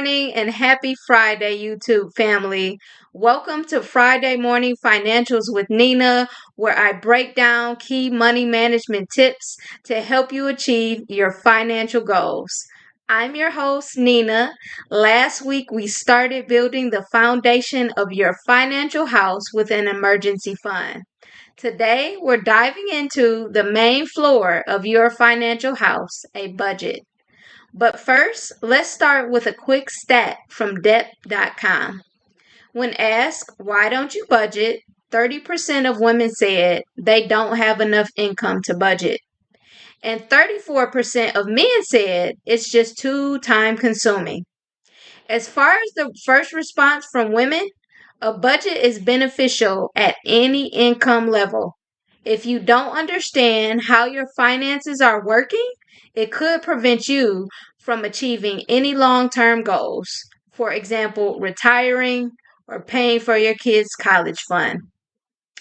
morning and happy Friday, YouTube family. Welcome to Friday Morning Financials with Nina, where I break down key money management tips to help you achieve your financial goals. I'm your host, Nina. Last week, we started building the foundation of your financial house with an emergency fund. Today, we're diving into the main floor of your financial house, a budget. But first, let's start with a quick stat from Debt.com. When asked, why don't you budget? 30% of women said they don't have enough income to budget. And 34% of men said it's just too time consuming. As far as the first response from women, a budget is beneficial at any income level. If you don't understand how your finances are working, it could prevent you from achieving any long term goals. For example, retiring or paying for your kids' college fund.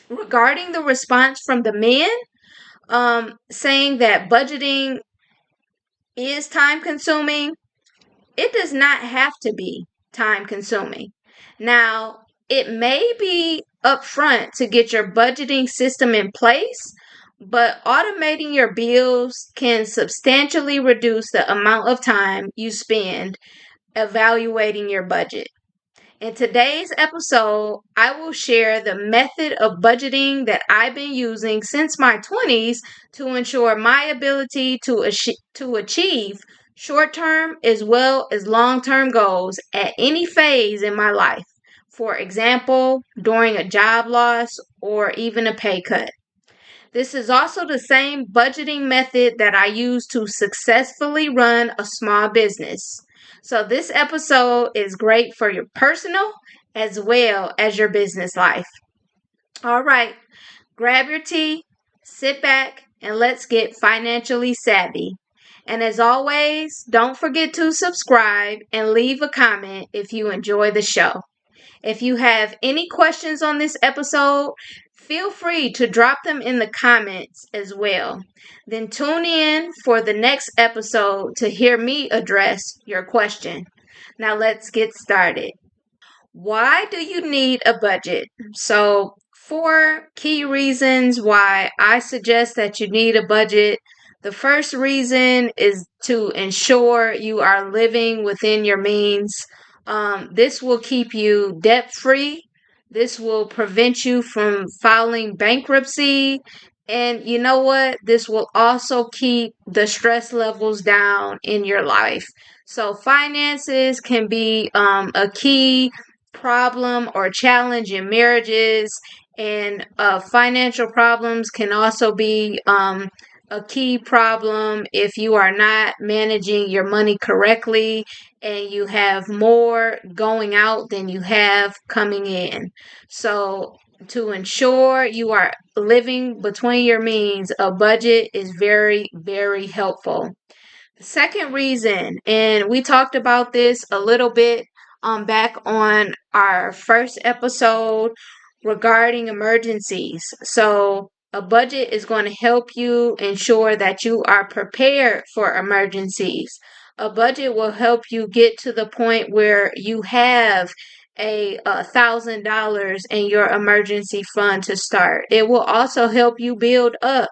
Regarding the response from the men, saying that budgeting is time consuming, it does not have to be time consuming. Now, it may be upfront to get your budgeting system in place, but automating your bills can substantially reduce the amount of time you spend evaluating your budget. In today's episode, I will share the method of budgeting that I've been using since my 20s to ensure my ability to achieve short term as well as long term goals at any phase in my life. For example, during a job loss or even a pay cut. This is also the same budgeting method that I use to successfully run a small business. So, this episode is great for your personal as well as your business life. All right, grab your tea, sit back, and let's get financially savvy. And as always, don't forget to subscribe and leave a comment if you enjoy the show. If you have any questions on this episode, feel free to drop them in the comments as well. Then tune in for the next episode to hear me address your question. Now let's get started. Why do you need a budget? So, four key reasons why I suggest that you need a budget. The first reason is to ensure you are living within your means. This will keep you debt free. This will prevent you from filing bankruptcy. And you know what? This will also keep the stress levels down in your life. So, finances can be a key problem or challenge in marriages, and financial problems can also be a key problem if you are not managing your money correctly and you have more going out than you have coming in. So, to ensure you are living between your means, a budget is very, very helpful. The second reason, and we talked about this a little bit back on our first episode regarding emergencies. So, a budget is going to help you ensure that you are prepared for emergencies. A budget will help you get to the point where you have $1,000 in your emergency fund to start. It will also help you build up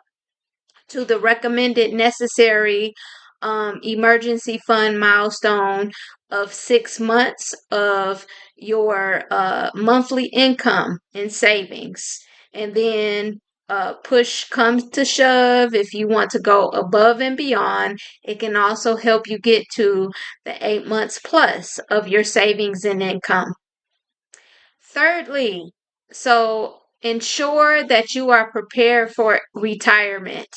to the recommended necessary emergency fund milestone of 6 months of your monthly income and savings. And then push comes to shove, if you want to go above and beyond, it can also help you get to the 8 months plus of your savings and income. Thirdly, so ensure that you are prepared for retirement.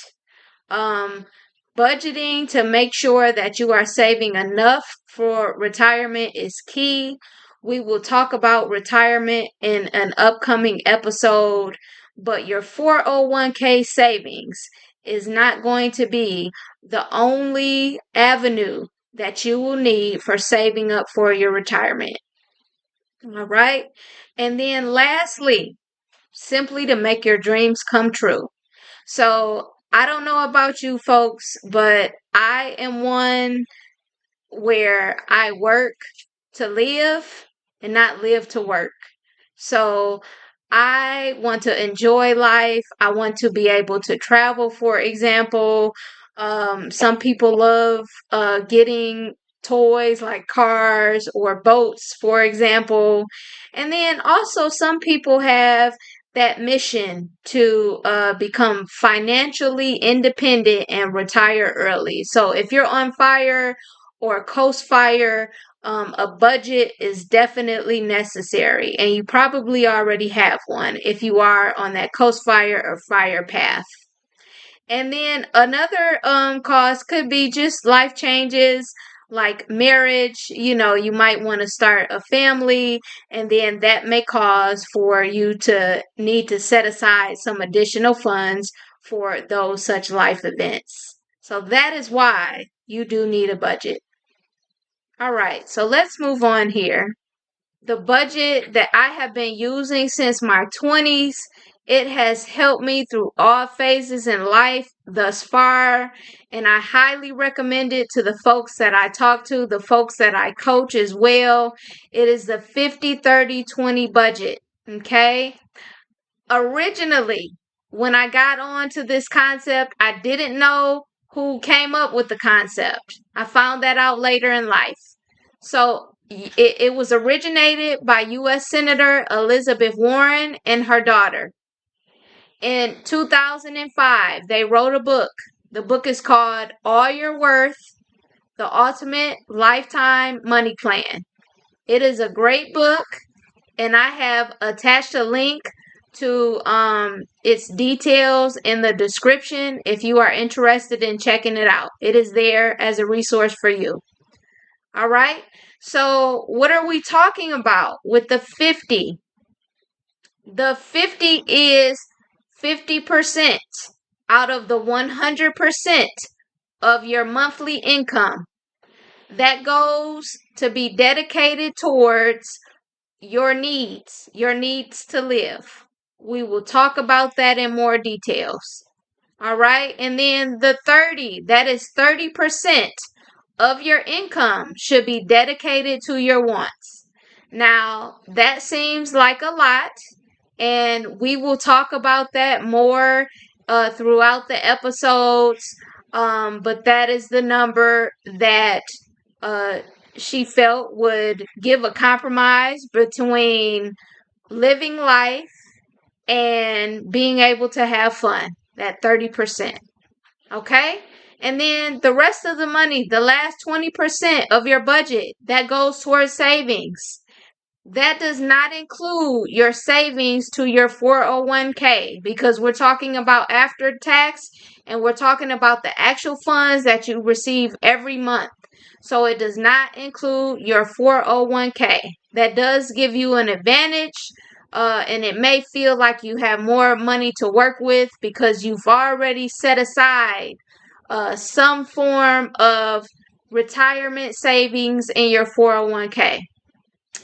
Budgeting to make sure that you are saving enough for retirement is key. We will talk about retirement in an upcoming episode, but your 401k savings is not going to be the only avenue that you will need for saving up for your retirement. All right. And then lastly, simply to make your dreams come true. So I don't know about you folks, but I am one where I work to live and not live to work. So I want to enjoy life. I want to be able to travel, for example. Some people love getting toys like cars or boats, for example. And then also, some people have that mission to become financially independent and retire early. So if you're on fire or coast fire, a budget is definitely necessary, and you probably already have one if you are on that coast fire or fire path. And then another cause could be just life changes like marriage. You know, you might want to start a family, and then that may cause for you to need to set aside some additional funds for those such life events. So that is why you do need a budget. All right, so let's move on here. The budget that I have been using since my 20s, it has helped me through all phases in life thus far, and I highly recommend it to the folks that I talk to, the folks that I coach as well. It is the 50/30/20 budget, okay? Originally, when I got onto this concept, I didn't know who came up with the concept. I found that out later in life. So it was originated by U.S. Senator Elizabeth Warren and her daughter. In 2005, they wrote a book. The book is called All Your Worth, The Ultimate Lifetime Money Plan. It is a great book, and I have attached a link to its details in the description if you are interested in checking it out. It is there as a resource for you. All right. So, what are we talking about with the 50? The 50 is 50% out of the 100% of your monthly income. That goes to be dedicated towards your needs to live. We will talk about that in more details. All right. And then the 30, that is 30% of your income should be dedicated to your wants. Now, that seems like a lot, and we will talk about that more throughout the episodes. But that is the number that uh, she felt would give a compromise between living life and being able to have fun. That 30%. Okay? And then the rest of the money, the last 20% of your budget, that goes towards savings. That does not include your savings to your 401k because we're talking about after tax and we're talking about the actual funds that you receive every month. So it does not include your 401k. That does give you an advantage, and it may feel like you have more money to work with because you've already set aside some form of retirement savings in your 401k.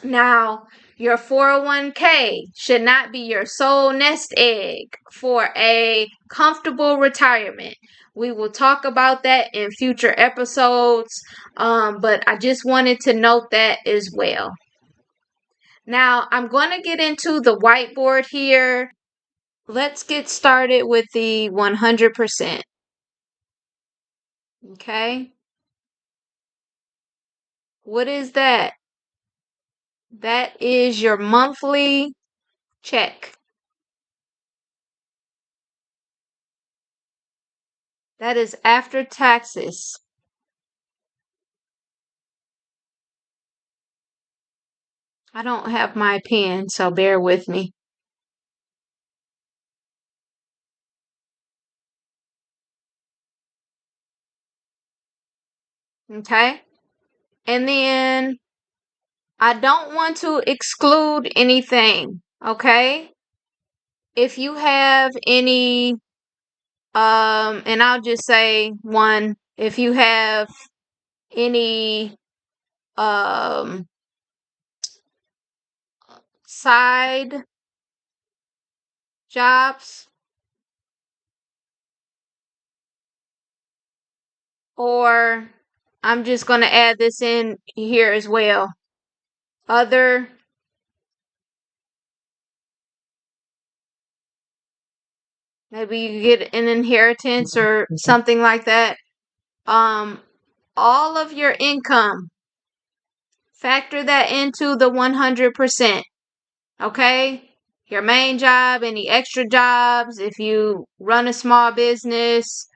Now, your 401k should not be your sole nest egg for a comfortable retirement. We will talk about that in future episodes, but I just wanted to note that as well. Now, I'm going to get into the whiteboard here. Let's get started with the 100%. Okay. What is that? That is your monthly check. That is after taxes. I don't have my pen, so bear with me. Okay? And then I don't want to exclude anything. Okay? If you have any, and I'll just say one, if you have any, side jobs, or I'm just going to add this in here as well. other maybe you get an inheritance or something like that. Um, all of your income, factor that into the 100%. Okay? Your main job, any extra jobs, if you run a small business,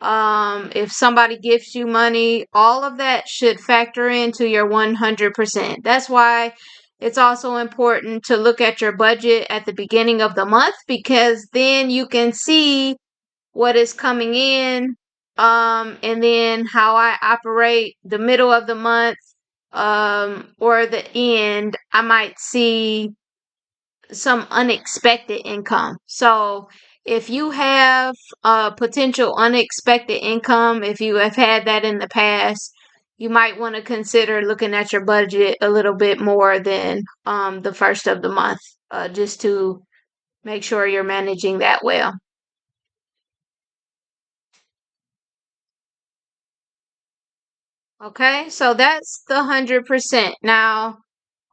if somebody gives you money, all of that should factor into your 100%. That's why it's also important to look at your budget at the beginning of the month, because then you can see what is coming in, and then how I operate the middle of the month, or the end. I might see some unexpected income. So if you have potential unexpected income, if you have had that in the past, you might want to consider looking at your budget a little bit more than the first of the month, just to make sure you're managing that well. Okay, so that's the 100%. Now,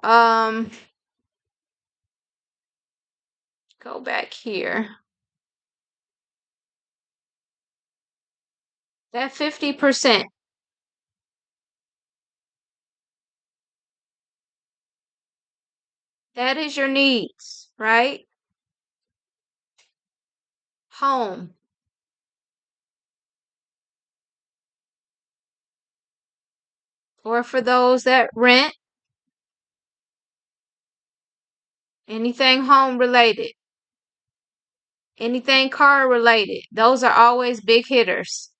um, go back here. That 50%, that is your needs, right? Home, or for those that rent, anything home related, anything car related. Those are always big hitters.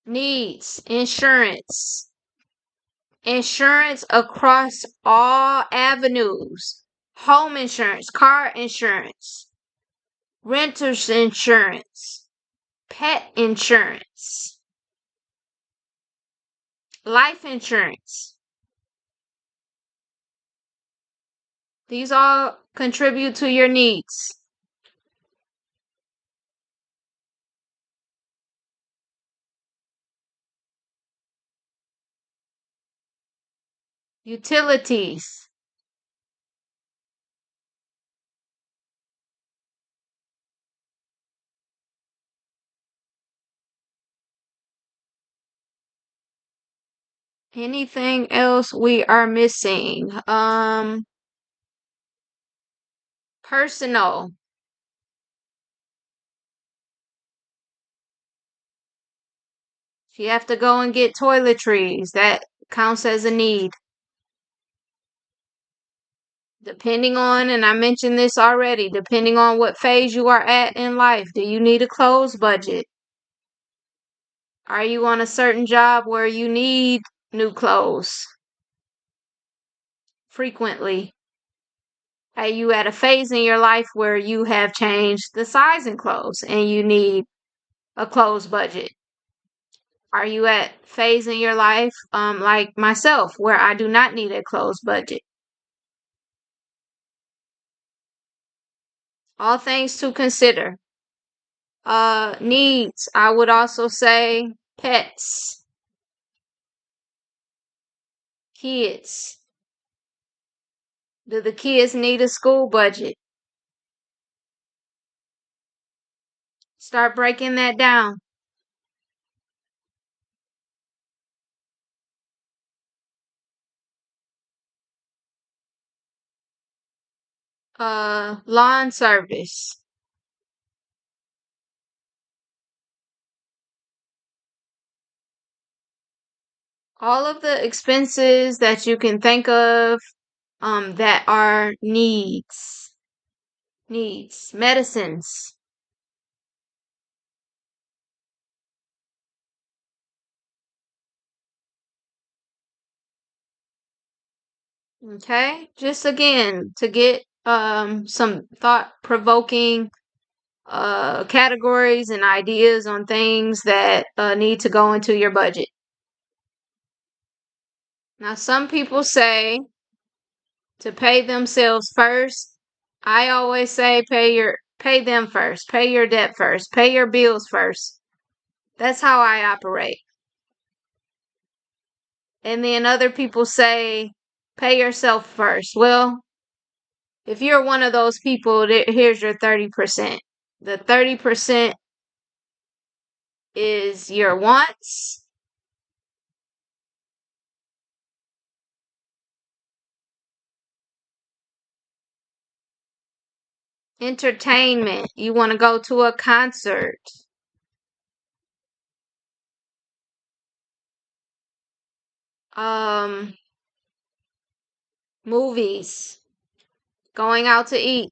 Needs, insurance, insurance across all avenues, home insurance, car insurance, renter's insurance, pet insurance, life insurance. These all contribute to your needs. Utilities, anything else we are missing? Personal. If you have to go and get toiletries, that counts as a need. Depending on, and I mentioned this already, depending on what phase you are at in life, do you need a clothes budget? Are you on a certain job where you need new clothes frequently? Are you at a phase in your life where you have changed the size in clothes and you need a clothes budget? Are you at phase in your life, like myself, where I do not need a clothes budget? All things to consider. Needs, I would also say pets, kids. Do the kids need a school budget? Start breaking that down. Lawn service. All of the expenses that you can think of, that are needs. Needs. Medicines. Okay? Just again to get some thought provoking categories and ideas on things that need to go into your budget. Now, some people say to pay themselves first. I always say Pay them first. Pay your debt first. Pay your bills first. That's how I operate. And then other people say, pay yourself first. Well, if you're one of those people, here's your 30%. The 30% is your wants. Entertainment. You want to go to a concert. Um, Movies. Going out to eat.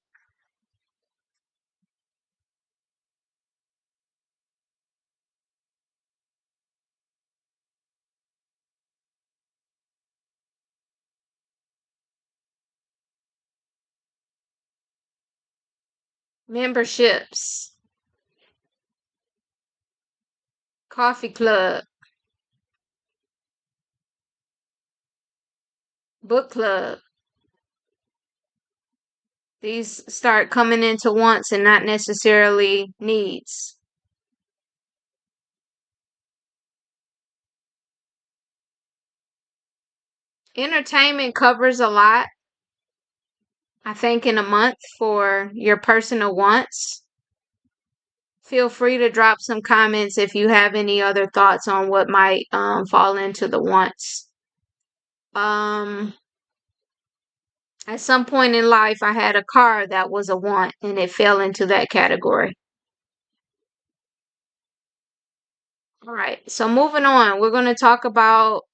Memberships. Coffee club. Book club. These start coming into wants and not necessarily needs. Entertainment covers a lot, I think, in a month for your personal wants. Feel free to drop some comments if you have any other thoughts on what might fall into the wants. Um, at some point in life, I had a car that was a want, and it fell into that category. All right, so moving on, we're going to talk about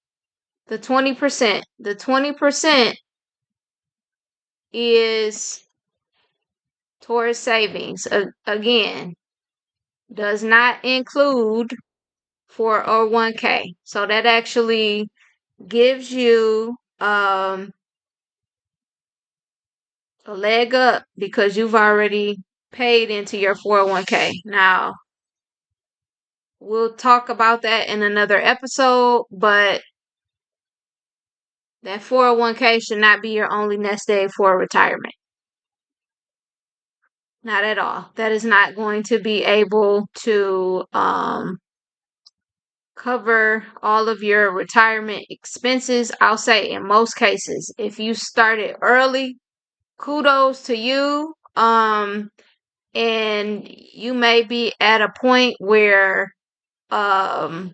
the 20%. The 20% is towards savings. Again, does not include 401k. So that actually gives you a leg up because you've already paid into your 401k. Now, we'll talk about that in another episode, but that 401k should not be your only nest egg for retirement. Not at all. That is not going to be able to cover all of your retirement expenses. I'll say in most cases, if you started early, kudos to you. And you may be at a point where um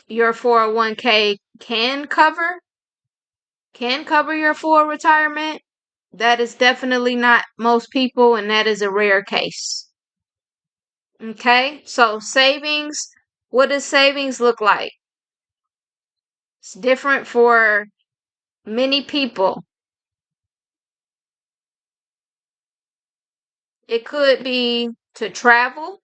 your 401k can cover your full retirement. That is definitely not most people, and that is a rare case. Okay, so savings, what does savings look like? It's different for many people. It could be to travel,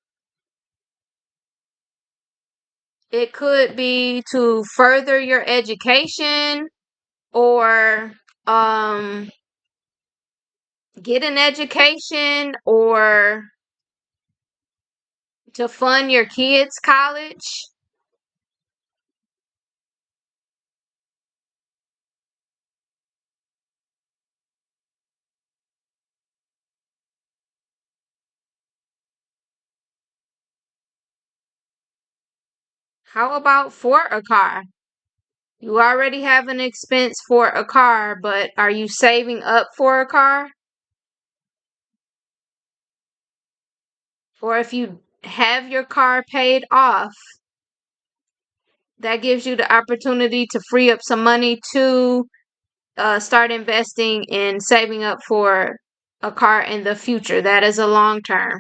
it could be to further your education or get an education or to fund your kids' college. How about for a car? You already have an expense for a car, but are you saving up for a car? Or if you have your car paid off, that gives you the opportunity to free up some money to start investing in saving up for a car in the future. That is a long term.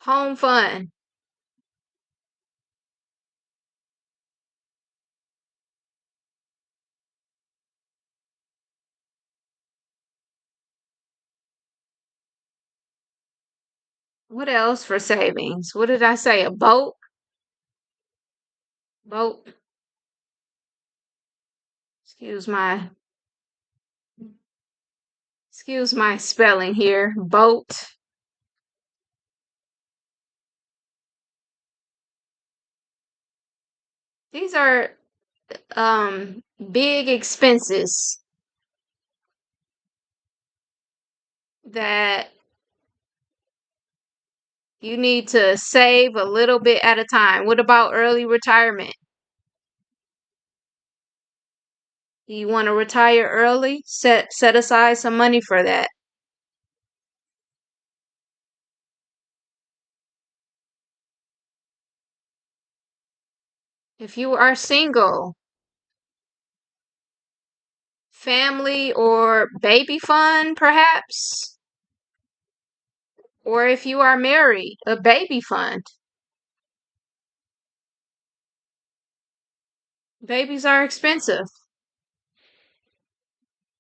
Home fund. What else for savings? What did I say? A boat? Boat. Excuse my excuse my spelling here. Boat. These are big expenses. that you need to save a little bit at a time. What about early retirement? You want to retire early? Set aside some money for that. If you are single, family or baby fund, perhaps? Or if you are married, a baby fund. Babies are expensive.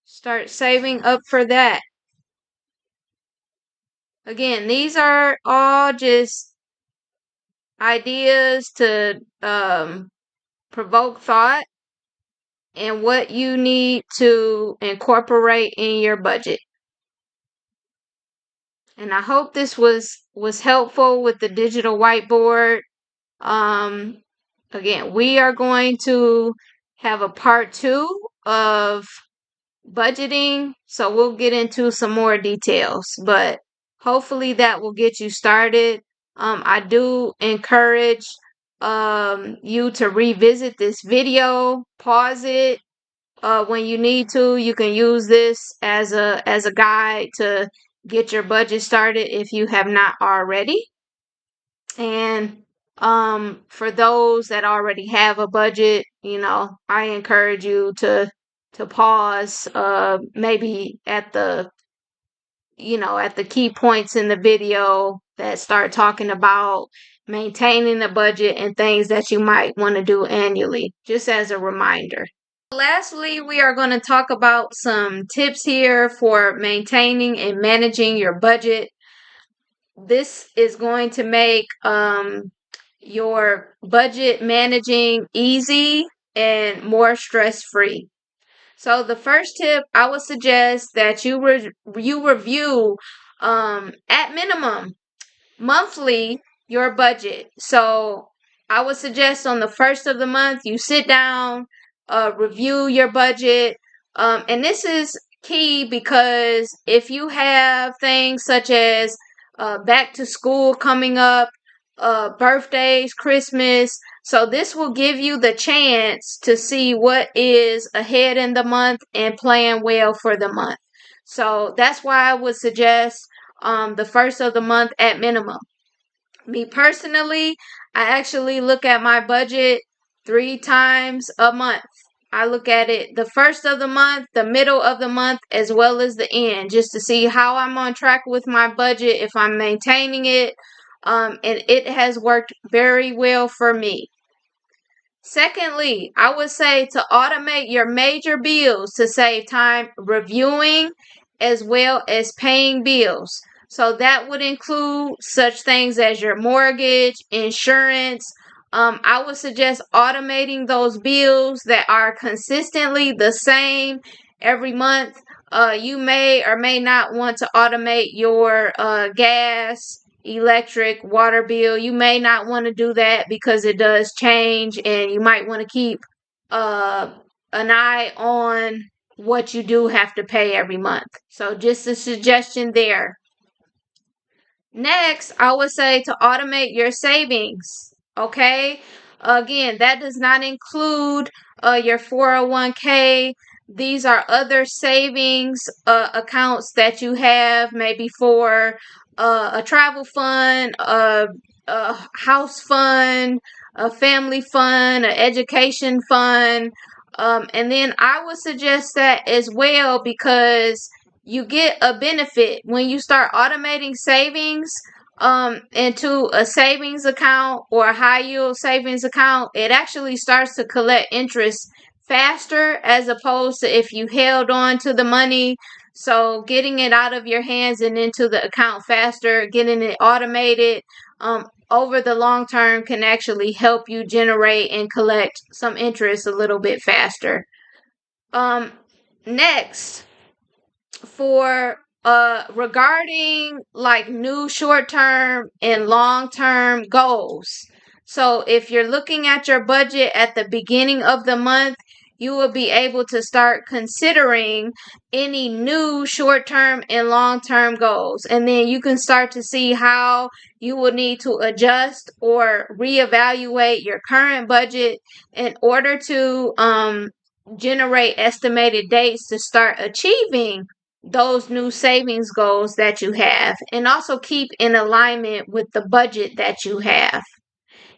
Start saving up for that. Again, these are all just ideas to provoke thought and what you need to incorporate in your budget. And I hope this was helpful with the digital whiteboard. Um, Again, we are going to have a part 2 of budgeting, so we'll get into some more details, but hopefully that will get you started. I do encourage you to revisit this video, pause it when you need to. You can use this as a guide to get your budget started if you have not already. And for those that already have a budget, I encourage you to pause maybe at the at the key points in the video that start talking about maintaining the budget and things that you might want to do annually, just as a reminder. Lastly, we are going to talk about some tips here for maintaining and managing your budget. This is going to make your budget managing easy and more stress free. So the first tip I would suggest that you review at minimum monthly your budget. So I would suggest on the first of the month you sit down, review your budget, and this is key because if you have things such as back to school coming up, birthdays, Christmas. So this will give you the chance to see what is ahead in the month and plan well for the month. So that's why I would suggest the first of the month at minimum. Me personally, I actually look at my budget 3 times a month. I look at it the first of the month, the middle of the month, as well as the end, just to see how I'm on track with my budget, if I'm maintaining it. And it has worked very well for me. Secondly, I would say to automate your major bills to save time reviewing as well as paying bills. So that would include such things as your mortgage, insurance. I would suggest automating those bills that are consistently the same every month. You may or may not want to automate your gas, electric, water bill. You may not want to do that because it does change, and you might want to keep an eye on what you do have to pay every month. So just a suggestion there. Next, I would say to automate your savings. Okay. Again, that does not include your 401k. These are other savings accounts that you have, maybe for a travel fund, a house fund, a family fund, an education fund. And then I would suggest that as well because you get a benefit when you start automating savings into a savings account or a high yield savings account. It actually starts to collect interest faster as opposed to if you held on to the money. So getting it out of your hands and into the account faster, getting it automated over the long term can actually help you generate and collect some interest a little bit faster. Next, for regarding like new short-term and long-term goals. So if you're looking at your budget at the beginning of the month, you will be able to start considering any new short term and long term goals. And then you can start to see how you will need to adjust or reevaluate your current budget in order to generate estimated dates to start achieving those new savings goals that you have, and also keep in alignment with the budget that you have.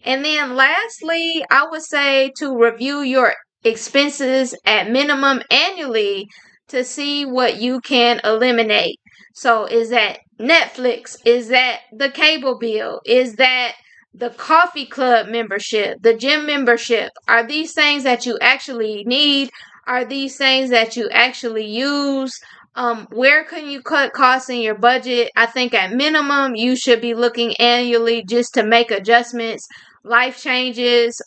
And then lastly, I would say to review your expenses at minimum annually to see what you can eliminate. So is that Netflix? Is that the cable bill? Is that the coffee club membership, the gym membership? Are these things that you actually need? Are these things that you actually use? Where can you cut costs in your budget? I think at minimum you should be looking annually just to make adjustments. Life changes,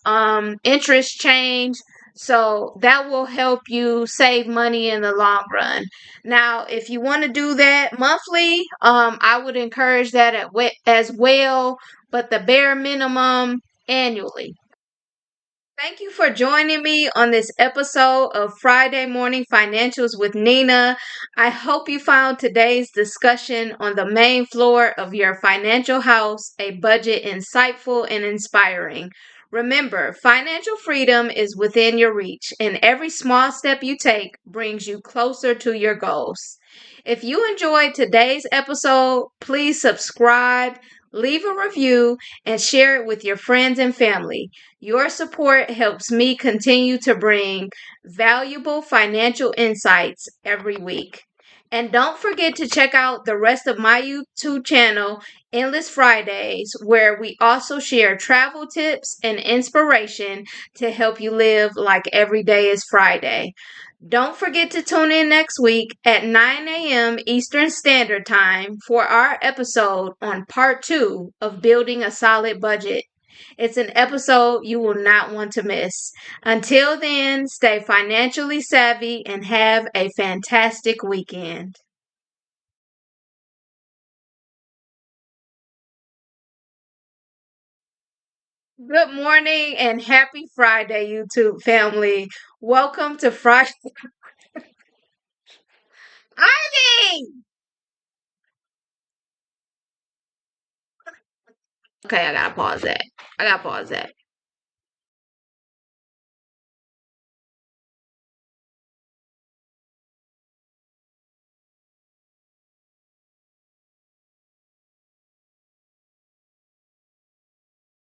interest change, so that will help you save money in the long run. Now if you want to do that monthly, I would encourage that as well, but the bare minimum annually. Thank you for joining me on this episode of Friday Morning Financials with Nina. I hope you found today's discussion on the main floor of your financial house a budget insightful and inspiring. Remember, financial freedom is within your reach, and every small step you take brings you closer to your goals. If you enjoyed today's episode, please subscribe, leave a review, and share it with your friends and family. Your support helps me continue to bring valuable financial insights every week. And don't forget to check out the rest of my YouTube channel, Endless Fridays, where we also share travel tips and inspiration to help you live like every day is Friday. Don't forget to tune in next week at 9 a.m. Eastern Standard Time for our episode on part 2 of building a solid budget. It's an episode you will not want to miss. Until then, stay financially savvy and have a fantastic weekend. Good morning and happy Friday, YouTube family. Welcome to Friday. Ivy! Okay, I gotta pause that.